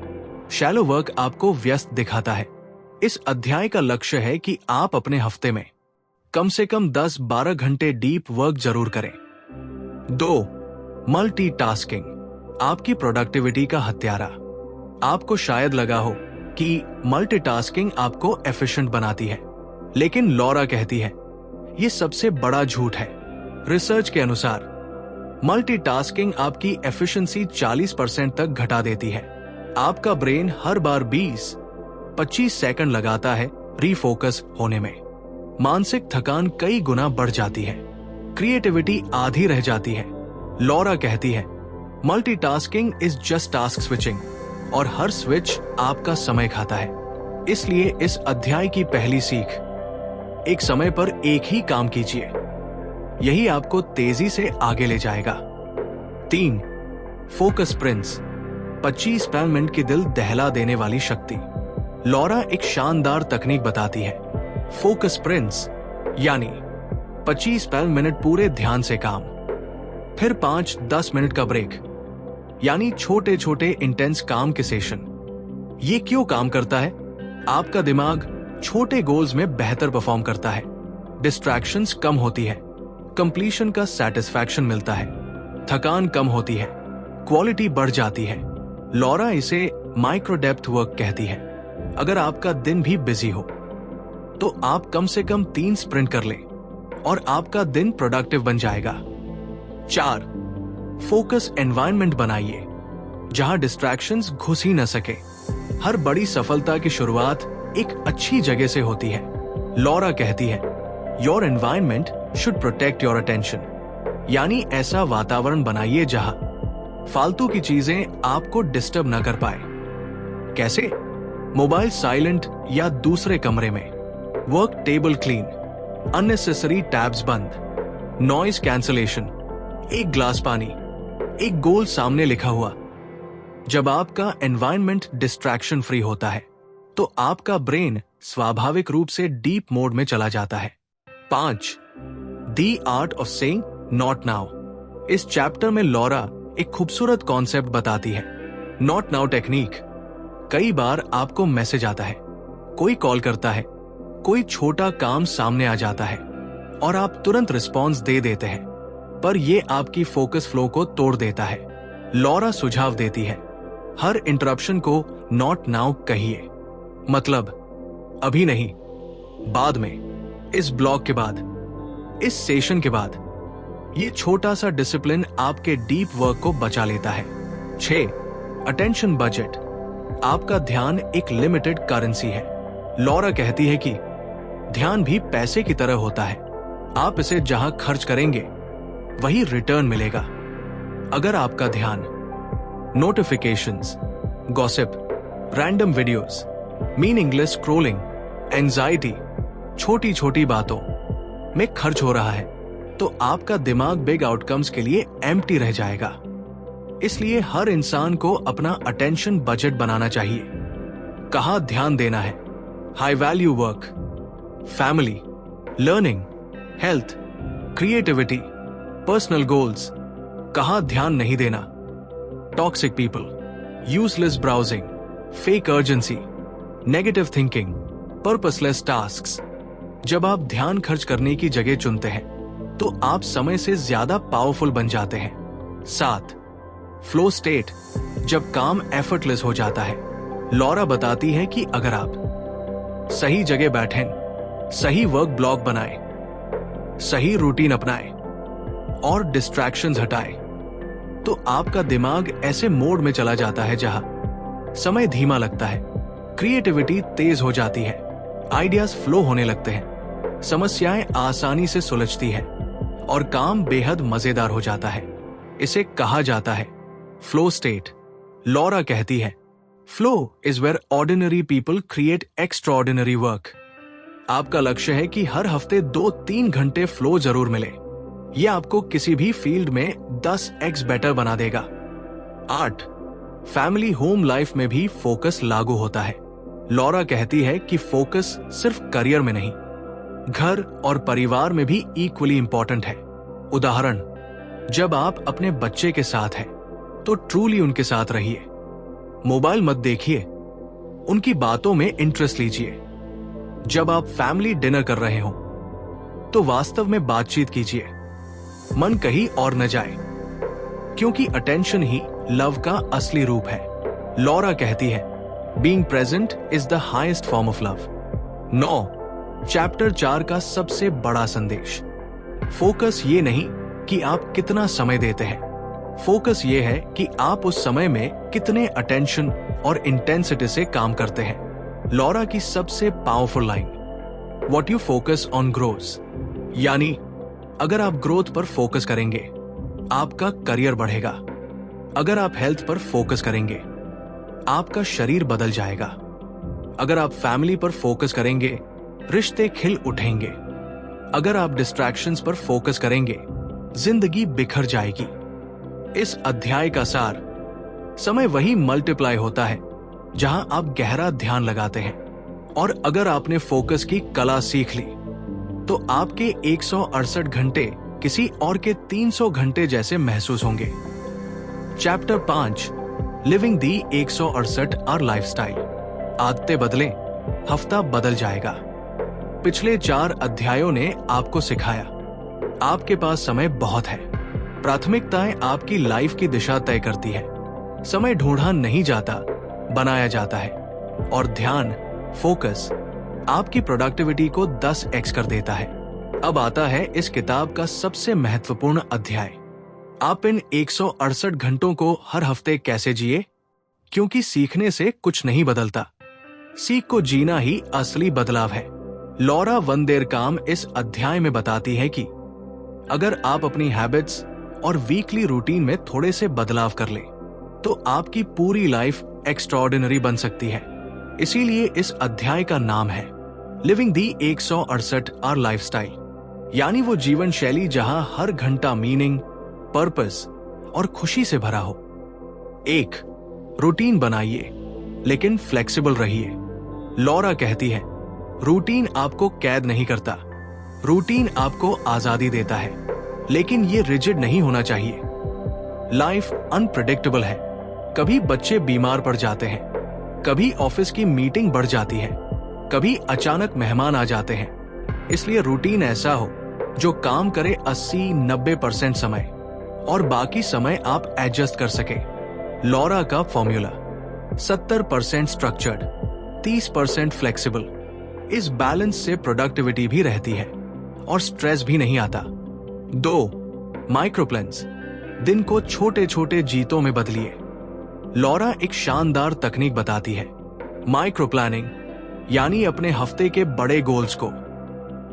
शैलो वर्क आपको व्यस्त दिखाता है। इस अध्याय का लक्ष्य है कि आप अपने हफ्ते में कम से कम 10-12 घंटे डीप वर्क जरूर करें। 2 मल्टीटास्किंग, आपकी प्रोडक्टिविटी का हत्यारा। आपको शायद लगा हो कि मल्टीटास्किंग आपको एफिशिएंट बनाती है, लेकिन लॉरा कहती है यह सबसे बड़ा झूठ है। रिसर्च के अनुसार मल्टीटास्किंग आपकी एफिशिएंसी 40% तक घटा देती है। आपका ब्रेन हर बार 20-25 सेकंड लगाता है रीफोकस होने में। मानसिक थकान कई गुना बढ़ जाती है, क्रिएटिविटी आधी रह जाती है। लॉरा कहती है, multitasking is just task switching और हर स्विच आपका समय खाता है। इसलिए इस अध्याय की पहली सीख, एक समय पर एक ही काम कीजिए, यही आपको तेजी से आगे ले जाएगा। 3 फोकस प्रिंस, 25 मिनट की दिल दहला देने वाली शक्ति। लॉरा एक शानदार तकनीक बताती है, फोकस प्रिंस, यानी 25 मिनट पूरे ध्यान से काम, फिर 5-10 मिनट का ब्रेक, यानी छोटे छोटे इंटेंस काम के सेशन। ये क्यों काम करता है? आपका दिमाग छोटे गोल्स में बेहतर परफॉर्म करता है, डिस्ट्रैक्शंस कम होती है, कंप्लीशन का सेटिस्फैक्शन मिलता है, थकान कम होती है, क्वालिटी बढ़ जाती है। लॉरा इसे माइक्रो डेप्थ वर्क कहती है। अगर आपका दिन भी बिजी हो तो आप कम से कम 3 स्प्रिंट कर लें और आपका दिन प्रोडक्टिव बन जाएगा। 4, फोकस एनवायरनमेंट बनाइए जहां डिस्ट्रैक्शंस घुस ही न सके। हर बड़ी सफलता की शुरुआत एक अच्छी जगह से होती है। लॉरा कहती है, your environment should protect your attention. यानी ऐसा वातावरण बनाइए जहां फालतू की चीजें आपको डिस्टर्ब न कर पाए। कैसे? मोबाइल साइलेंट या दूसरे कमरे में, work table clean, unnecessary tabs बंद, नॉइज कैंसलेशन, एक ग्लास पानी, एक गोल सामने लिखा हुआ। जब आपका एनवायरनमेंट डिस्ट्रैक्शन फ्री होता है तो आपका ब्रेन स्वाभाविक रूप से डीप मोड में चला जाता है। 5, the art of saying not now. इस चैप्टर में लॉरा एक खूबसूरत कॉन्सेप्ट बताती है, नॉट नाउ टेक्निक। कई बार आपको मैसेज आता है, कोई कॉल करता है, कोई छोटा काम सामने आ जाता है और आप तुरंत रिस्पॉन्स दे देते हैं, पर यह आपकी फोकस फ्लो को तोड़ देता है। लॉरा सुझाव देती है, हर इंटरप्शन को नॉट नाउ कहिए, मतलब अभी नहीं, बाद में, इस ब्लॉक के बाद, इस सेशन के बाद। ये छोटा सा डिसिप्लिन आपके डीप वर्क को बचा लेता है। 6, अटेंशन बजट। आपका ध्यान एक लिमिटेड करेंसी है। लॉरा कहती है कि ध्यान भी पैसे की तरह होता है, आप इसे जहां खर्च करेंगे वही रिटर्न मिलेगा। अगर आपका ध्यान notifications, gossip, random videos, meaningless scrolling, anxiety, छोटी छोटी बातों में खर्च हो रहा है तो आपका दिमाग बिग आउटकम्स के लिए एम्प्टी रह जाएगा। इसलिए हर इंसान को अपना अटेंशन बजट बनाना चाहिए। कहां ध्यान देना है? High value work, family, learning, health, creativity, personal goals. कहां ध्यान नहीं देना? Toxic people, useless browsing, fake urgency, negative thinking, purposeless tasks. जब आप ध्यान खर्च करने की जगह चुनते हैं तो आप समय से ज्यादा पावरफुल बन जाते हैं। 7, फ्लो स्टेट, जब काम एफर्टलेस हो जाता है। लॉरा बताती है कि अगर आप सही जगह बैठें, सही वर्क ब्लॉक बनाएं, सही रूटीन अपनाएं और डिस्ट्रैक्शंस हटाएं, तो आपका दिमाग ऐसे मोड में चला जाता है जहां समय धीमा लगता है, क्रिएटिविटी तेज हो जाती है, आइडियाज फ्लो होने लगते हैं, समस्याएं आसानी से सुलझती है और काम बेहद मजेदार हो जाता है। इसे कहा जाता है फ्लो स्टेट। लॉरा कहती है, flow is where ordinary people create extraordinary work. आपका लक्ष्य है कि हर हफ्ते 2-3 घंटे फ्लो जरूर मिले। यह आपको किसी भी फील्ड में 10x बेटर बना देगा। 8, फैमिली होम लाइफ में भी फोकस लागू होता है। लॉरा कहती है कि फोकस सिर्फ करियर में नहीं, घर और परिवार में भी इक्वली इंपॉर्टेंट है। उदाहरण, जब आप अपने बच्चे के साथ हैं तो ट्रूली उनके साथ रहिए। मोबाइल मत देखिए, उनकी बातों में इंटरेस्ट लीजिए। जब आप फैमिली डिनर कर रहे हो तो वास्तव में बातचीत कीजिए, मन कहीं और न जाए, क्योंकि अटेंशन ही लव का असली रूप है। लॉरा कहती है, being present is the highest form of love. 9, chapter 4 का सबसे बड़ा संदेश, फोकस ये नहीं कि आप कितना समय देते हैं, फोकस ये है कि आप उस समय में कितने अटेंशन और इंटेंसिटी से काम करते हैं। लॉरा की सबसे powerful line, what you focus on grows. यानी अगर आप ग्रोथ पर फोकस करेंगे, आपका करियर बढ़ेगा। अगर आप हेल्थ पर फोकस करेंगे, आपका शरीर बदल जाएगा। अगर आप फैमिली पर फोकस करेंगे, रिश्ते खिल उठेंगे। अगर आप डिस्ट्रैक्शंस पर फोकस करेंगे, जिंदगी बिखर जाएगी। इस अध्याय का सार, समय वही मल्टीप्लाई होता है जहां आप गहरा ध्यान लगाते हैं। और अगर आपने फोकस की कला सीख ली तो आपके 168 घंटे किसी और के 300 घंटे जैसे महसूस होंगे। Chapter 5, living the 168 hour lifestyle. आदतें बदलें, हफ्ता बदल जाएगा। पिछले 4 अध्यायों ने आपको सिखाया आपके पास समय बहुत है। प्राथमिकताएं आपकी लाइफ की दिशा तय करती है। समय ढूंढा नहीं जाता, बनाया जाता है। और ध्यान, फोकस आपकी प्रोडक्टिविटी को 10x कर देता है। अब आता है इस किताब का सबसे महत्वपूर्ण अध्याय। आप इन 168 घंटों को हर हफ्ते कैसे जिए? क्योंकि सीखने से कुछ नहीं बदलता, सीख को जीना ही असली बदलाव है। लॉरा वंदेरकाम इस अध्याय में बताती है कि अगर आप अपनी हैबिट्स और वीकली रूटीन में थोड़े से बदलाव कर लें, तो आपकी पूरी लाइफ एक्स्ट्राऑर्डिनरी बन सकती है। इसीलिए इस अध्याय का नाम है लिविंग दी 168 आवर लाइफस्टाइल, यानी वो जीवन शैली जहां हर घंटा मीनिंग, पर्पस और खुशी से भरा हो। 1. रूटीन बनाइए, लेकिन फ्लेक्सिबल रहिए। लॉरा कहती है, रूटीन आपको कैद नहीं करता, रूटीन आपको आजादी देता है, लेकिन ये रिजिड नहीं होना चाहिए। लाइफ अनप्रेडिक्टेबल है। कभी बच्चे बीमार पड़ जाते हैं, कभी ऑफिस की मीटिंग बढ़ जाती है, कभी अचानक मेहमान आ जाते हैं। इसलिए रूटीन ऐसा हो जो काम करे 80-90% समय, और बाकी समय आप एडजस्ट कर सके। लॉरा का फॉर्मूला 70% स्ट्रक्चर्ड, 30% फ्लेक्सिबल। इस बैलेंस से प्रोडक्टिविटी भी रहती है और स्ट्रेस भी नहीं आता। 2. माइक्रो प्लान्स, दिन को छोटे छोटे जीतों में बदलिए। लॉरा एक शानदार तकनीक बताती है, माइक्रो प्लानिंग, यानी अपने हफ्ते के बड़े गोल्स को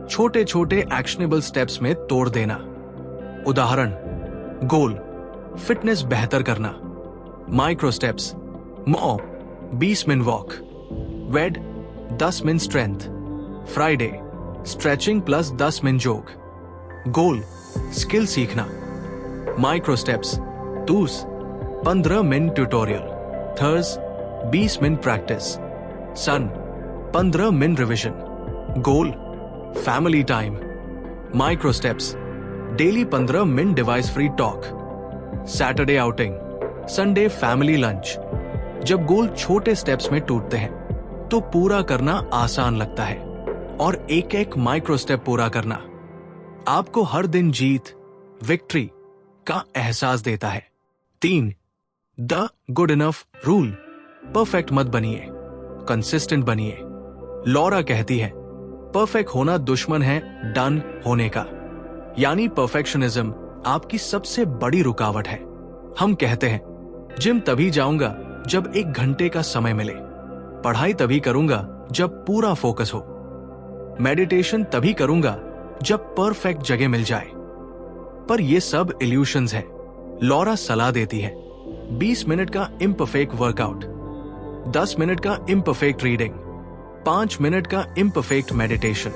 छोटे छोटे एक्शनेबल स्टेप्स में तोड़ देना। उदाहरण, गोल फिटनेस बेहतर करना, micro steps Mon 20 minute walk, Wed 10 minute strength, Friday stretching plus 10 minute jog. Goal skill सीखना, micro steps Tues 15 minute tutorial, Thurs 20 minute practice, Sun 15 minute revision. Goal family time, micro steps daily 15 minute device free talk, Saturday outing, Sunday family lunch. जब goal छोटे steps में टूटते हैं तो पूरा करना आसान लगता है, और एक एक माइक्रो स्टेप पूरा करना आपको हर दिन जीत, विक्ट्री का एहसास देता है। 3. The good enough rule, perfect मत बनिए, कंसिस्टेंट बनिए। लॉरा कहती है, परफेक्ट होना दुश्मन है डन होने का, यानी परफेक्शनिज्म आपकी सबसे बड़ी रुकावट है। हम कहते हैं, जिम तभी जाऊंगा जब 1 घंटे का समय मिले, पढ़ाई तभी करूंगा जब पूरा फोकस हो, मेडिटेशन तभी करूंगा जब परफेक्ट जगह मिल जाए। पर ये सब इल्यूशंस है। लॉरा सलाह देती है, 20 मिनट का इम्परफेक्ट वर्कआउट, 10 मिनट का इम्परफेक्ट रीडिंग, 5 मिनट का इम्परफेक्ट मेडिटेशन।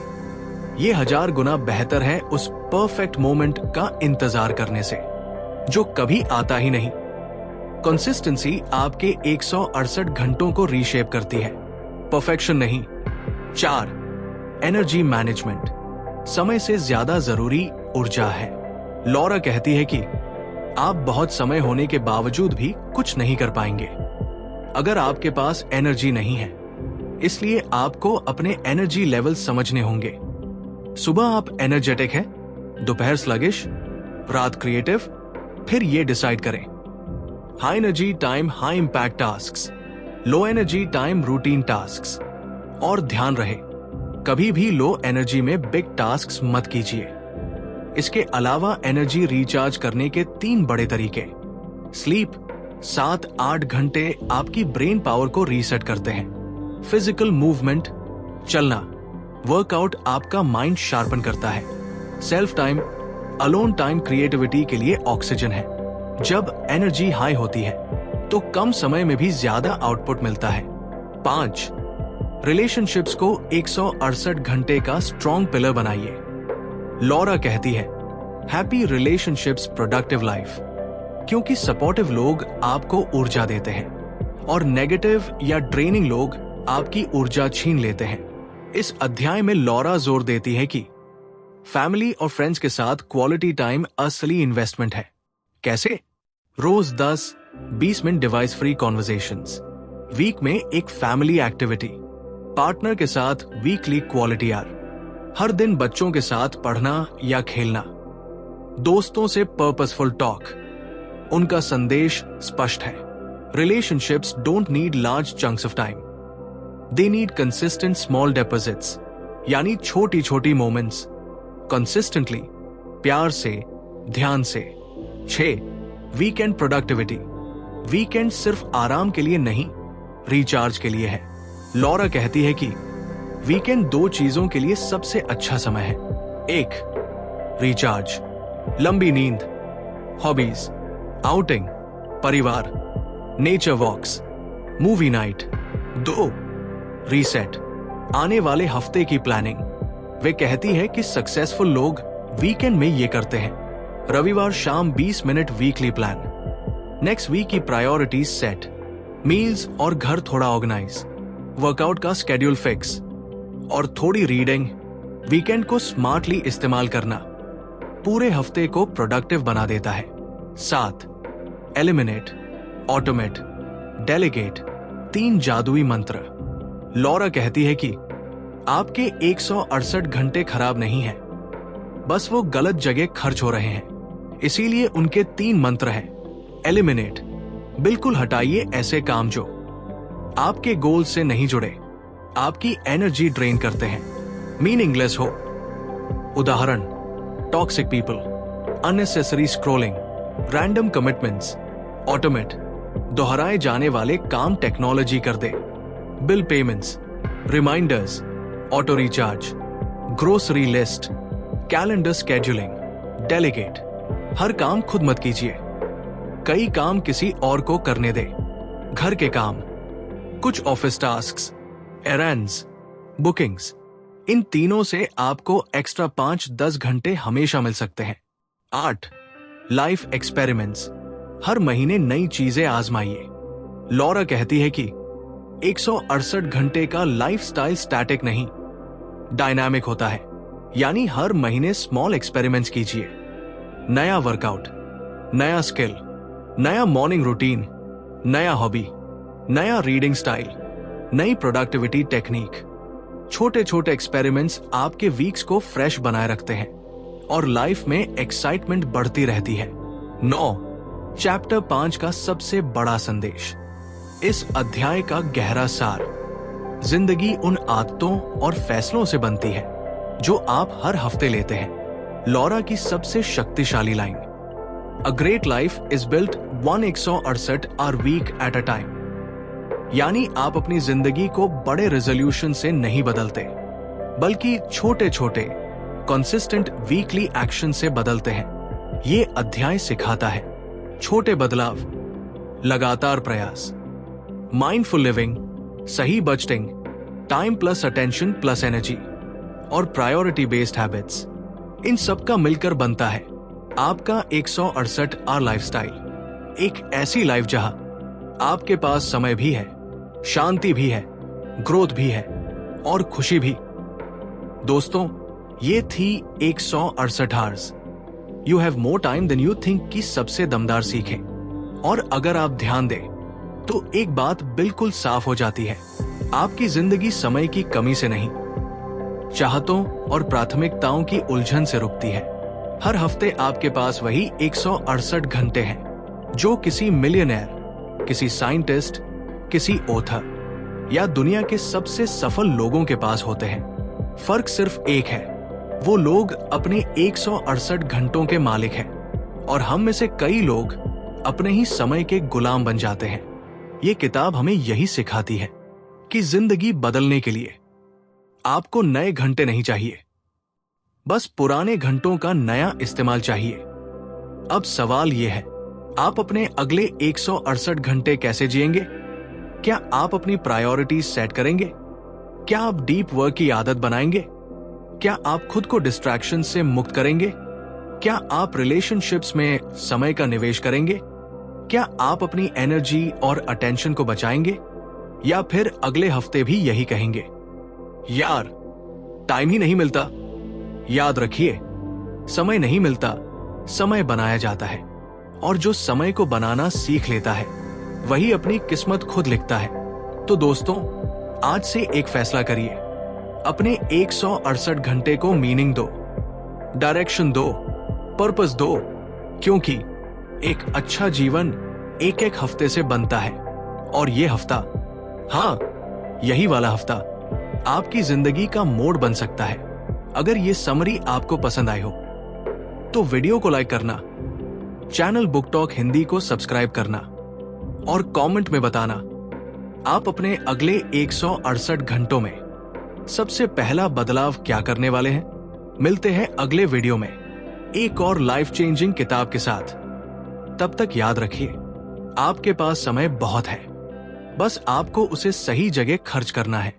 ये 1000 गुना बेहतर है उस परफेक्ट मोमेंट का इंतजार करने से, जो कभी आता ही नहीं। कंसिस्टेंसी आपके 168 घंटों को रीशेप करती है, परफेक्शन नहीं। 4. एनर्जी मैनेजमेंट, समय से ज्यादा जरूरी ऊर्जा है। लॉरा कहती है कि आप बहुत समय होने के बावजूद भी कुछ नहीं कर पाएंगे अगर आपके पास एनर्जी नहीं है। इसलिए आपको अपने एनर्जी लेवल समझने होंगे। सुबह आप एनर्जेटिक हैं, दोपहर स्लगिश, रात क्रिएटिव। फिर ये डिसाइड करें, high energy time high impact tasks, low energy time routine tasks. और ध्यान रहे, कभी भी लो एनर्जी में बिग टास्क्स मत कीजिए। इसके अलावा एनर्जी रिचार्ज करने के 3 बड़े तरीके। स्लीप 7-8 घंटे आपकी ब्रेन पावर को रीसेट करते हैं। फिजिकल मूवमेंट, चलना, वर्कआउट आपका माइंड शार्पन करता है। Self time, alone time creativity के लिए ऑक्सीजन है। जब एनर्जी हाई होती है तो कम समय में भी ज्यादा आउटपुट मिलता है। 5. रिलेशनशिप्स को 168 घंटे का स्ट्रॉन्ग पिलर बनाइए। लॉरा कहती है, हैप्पी रिलेशनशिप्स प्रोडक्टिव लाइफ, क्योंकि सपोर्टिव लोग आपको ऊर्जा देते हैं और नेगेटिव या ड्रेनिंग लोग आपकी ऊर्जा छीन लेते हैं। इस अध्याय में लॉरा जोर देती है कि फैमिली और फ्रेंड्स के साथ क्वालिटी टाइम असली इन्वेस्टमेंट है। कैसे? रोज 10-20 मिनट डिवाइस फ्री कॉन्वर्सेशंस, वीक में एक फैमिली एक्टिविटी, पार्टनर के साथ वीकली क्वालिटी आवर, हर दिन बच्चों के साथ पढ़ना या खेलना, दोस्तों से पर्पसफुल टॉक। उनका संदेश स्पष्ट है, relationships don't need large chunks of time, they need consistent small deposits, यानी छोटी छोटी मोमेंट्स, कंसिस्टेंटली, प्यार से, ध्यान से। 6. Weekend productivity. वीकेंड सिर्फ आराम के लिए नहीं, रिचार्ज के लिए है। लॉरा कहती है कि वीकेंड 2 चीजों के लिए सबसे अच्छा समय है। 1. रिचार्ज, लंबी नींद, हॉबीज, आउटिंग, परिवार, nature walks, movie night. 2. Reset, आने वाले हफ्ते की प्लानिंग। वे कहती है कि सक्सेसफुल लोग वीकेंड में ये करते हैं। रविवार शाम 20 मिनट वीकली प्लान, नेक्स्ट वीक की प्रायोरिटीज सेट, मील्स और घर थोड़ा ऑर्गेनाइज, वर्कआउट का शेड्यूल फिक्स और थोड़ी रीडिंग। वीकेंड को स्मार्टली इस्तेमाल करना पूरे हफ्ते को प्रोडक्टिव बना देता है। 7. Eliminate, automate, delegate. 3 जादुई मंत्र। लॉरा कहती है कि आपके 168 घंटे खराब नहीं हैं, बस वो गलत जगह खर्च हो रहे हैं। इसीलिए उनके 3 मंत्र हैं। एलिमिनेट, बिल्कुल हटाइए ऐसे काम जो आपके गोल से नहीं जुड़े, आपकी एनर्जी ड्रेन करते हैं, मीनिंगलेस हो। उदाहरण, toxic people, unnecessary scrolling, random commitments. Automate, दोहराए जाने वाले काम टेक्नोलॉजी कर दे, bill payments, reminders, auto recharge, grocery list, calendar scheduling. Delegate, हर काम खुद मत कीजिए, कई काम किसी और को करने दे। घर के काम, कुछ ऑफिस टास्क्स, एरेंड्स, बुकिंग्स। इन तीनों से आपको एक्स्ट्रा 5-10 घंटे हमेशा मिल सकते हैं। 8. लाइफ एक्सपेरिमेंट्स, हर महीने नई चीजें आजमाइए। लॉरा कहती है कि 168 घंटे का लाइफस्टाइल स्टैटिक नहीं, डायनामिक होता है, यानी हर महीने स्मॉल एक्सपेरिमेंट्स कीजिए। नया वर्कआउट, नया स्किल, नया मॉर्निंग रूटीन, नया हॉबी, नया रीडिंग स्टाइल, नई प्रोडक्टिविटी टेक्निक। छोटे छोटे एक्सपेरिमेंट्स आपके वीक्स को फ्रेश बनाए रखते हैं और लाइफ में एक्साइटमेंट बढ़ती रहती है। 9. चैप्टर 5 का सबसे बड़ा संदेश। इस अध्याय का गहरा सार, जिंदगी उन आदतों और फैसलों से बनती है जो आप हर हफ्ते लेते हैं। लॉरा की सबसे शक्तिशाली line, a great life is built 168 hour week at a time, यानी आप अपनी जिंदगी को बड़े रेजोल्यूशन से नहीं बदलते, बल्कि छोटे छोटे कंसिस्टेंट वीकली एक्शन से बदलते हैं। ये अध्याय सिखाता है छोटे बदलाव, लगातार प्रयास, माइंडफुल लिविंग, सही budgeting, time plus attention plus energy और प्रायोरिटी बेस्ड हैबिट्स। इन सब का मिलकर बनता है आपका 168 आवर लाइफस्टाइल। एक ऐसी लाइफ जहां आपके पास समय भी है, शांति भी है, ग्रोथ भी है और खुशी भी। दोस्तों, ये थी 168 hours. You have more time than you think की सबसे दमदार सीखें। और अगर आप ध्यान दें तो एक बात बिल्कुल साफ हो जाती है, आपकी जिंदगी समय की कमी से नहीं, चाहतों और प्राथमिकताओं की उलझन से रुकती है। हर हफ्ते आपके पास वही 168 घंटे हैं जो किसी मिलियनेयर, किसी साइंटिस्ट, किसी ऑथर या दुनिया के सबसे सफल लोगों के पास होते हैं। फर्क सिर्फ एक है, वो लोग अपने 168 घंटों के मालिक हैं और हम में से कई लोग अपने ही समय के गुलाम बन जाते हैं। ये किताब हमें यही सिखाती है कि जिंदगी बदलने के लिए आपको नए घंटे नहीं चाहिए, बस पुराने घंटों का नया इस्तेमाल चाहिए। अब सवाल यह है, आप अपने अगले 168 घंटे कैसे जिएंगे? क्या आप अपनी प्रायोरिटीज सेट करेंगे? क्या आप डीप वर्क की आदत बनाएंगे? क्या आप खुद को डिस्ट्रैक्शन से मुक्त करेंगे? क्या आप रिलेशनशिप्स में समय का निवेश करेंगे? क्या आप अपनी एनर्जी और अटेंशन को बचाएंगे? या फिर अगले हफ्ते भी यही कहेंगे, यार टाइम ही नहीं मिलता? याद रखिए, समय नहीं मिलता, समय बनाया जाता है और जो समय को बनाना सीख लेता है वही अपनी किस्मत खुद लिखता है। तो दोस्तों, आज से एक फैसला करिए, अपने 168 घंटे को मीनिंग दो, डायरेक्शन दो पर्पस दो, क्योंकि एक अच्छा जीवन एक एक हफ्ते से बनता है और ये हफ्ता, हाँ यही वाला हफ्ता, आपकी जिंदगी का मोड़ बन सकता है। अगर ये समरी आपको पसंद आई हो तो वीडियो को लाइक करना, चैनल बुक टॉक हिंदी को सब्सक्राइब करना और कमेंट में बताना आप अपने अगले 168 घंटों में सबसे पहला बदलाव क्या करने वाले हैं। मिलते हैं अगले वीडियो में एक और लाइफ चेंजिंग किताब के साथ। तब तक याद रखिए, आपके पास समय बहुत है, बस आपको उसे सही जगह खर्च करना है।